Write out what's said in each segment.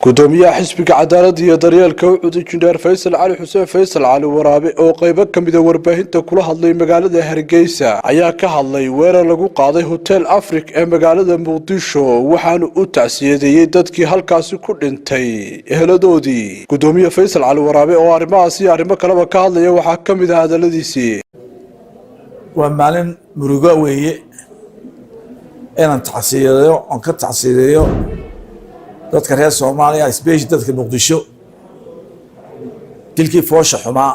gudoomiyaha xisbiga cadaalada iyo daryeelka wuxuu injineer Faysal Cali Xuseen Faysal Cali Waraabe oo qayb ka mid ah warbaahinta kula hadlay magaalada Hargeysa ayaa ka hadlay weerar lagu qaaday Hotel Africa ee magaalada Muqdisho waxaana uu tacsiyadeeyay dadkii halkaasi ku dhintay eheladoodii gudoomiyaha Faysal Cali Waraabe oo arrimahaas iyo arrimo kale ka hadlaya waxa ka mid ah hadaladiisii waa maalin murugo weeye inaan tacsiyadeeyo on ka tacsiyadeeyo dadka reer Soomaaliya isbeesh dadka Muqdisho dilkii foosha xumaa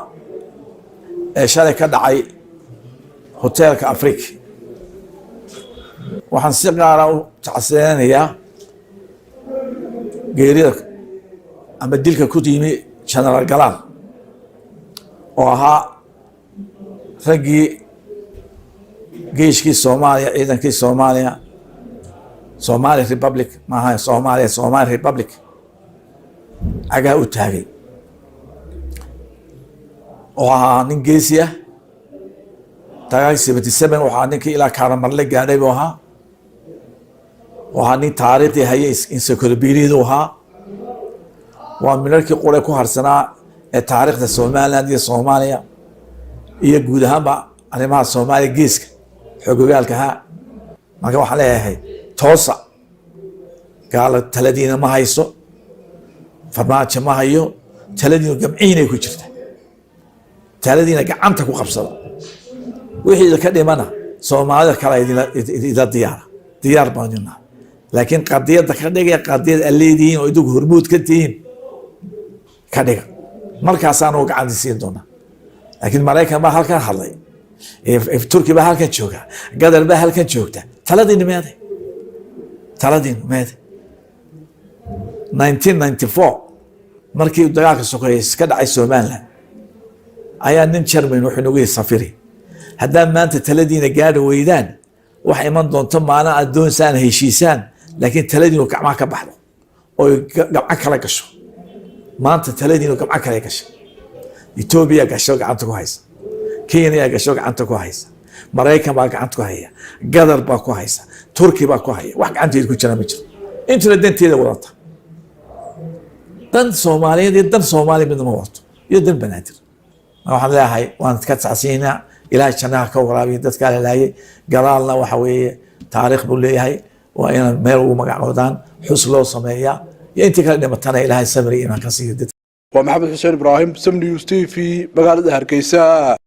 ee shalay ka dhacay hotelka Africa waxaan si gaar ah u tacsiyanayaa geerida ama dilka ku yimi General Galan oo ahaa raggii geeshkii Soomaaliya ciidankii Soomaaliya Somali Republic maaha Soomaaliya Somali Republic aga u taagay oo ahaa nin geesi ah tagay 77 waxaa ninkii ilaa Karamarle gaadhay buu ahaa waxaa nin taariikhi hayay encyclopedia ahaa waa minarkii qore ku harsanaa ee taariikhda Soomaaliland iyo Soomaaliya iyo guud ahaanba arrimaha Soomaaliya geeska xogogaalka ha marka waxaa leeyahay toosa gaala taladiina ma hayso farmaajo ma hayo taladiina gamciinay ku jirta taladiina gacanta ku qabsada wixii ka dhimana Soomaalida kala idila diyaar baanina laakiin qadiyada ka dhigay qadiyad aleediin oo idu hormuud ka tihiin ka dhiga markaas aan uga cadisiin doona laakiin Mareykan ba halkan hadlay Turkiya ba halkan jooga Qatar ba halkan joogta taladiina meeday 1994 markii dagaalka sokeeyay ka dhacay Soomaaliland ayaa nin German wuxuu nagu safiri hadaa maanta taladiina gaadho weydaan wax iman doonto maana adoonsaan heshiisaan laakiin taladiina gacmaha ka baxdo oo gacmaha kala gasho maanta taladiina gacmaha kala gasho Ethiopia gasho gacanta ku haysa Kenya gasho gacanta ku haysa Mareykan baa gacanta ku haya Qatar baa ku haysa Turkiya baa ku haya wax gacanteed ku jira ma jiro inta danteeda wadata dan Soomaaliyeed iyo dan Soomaali mid ma wato iyo dan banaadir waxaan leeyahay waan ka tacsiinaa ilaahay jannada ka waraabiyo dadka leeyahay galaalna waxa weeye taariikh buu leeyahay waa in meel uu magacoodaan xus loo sameeyaa iyo intii kala dhimatana ilaahay sabri iimaan ka siiyo ومحمد حسين إبراهيم سم نيوز تي في مقالة هرقيسة.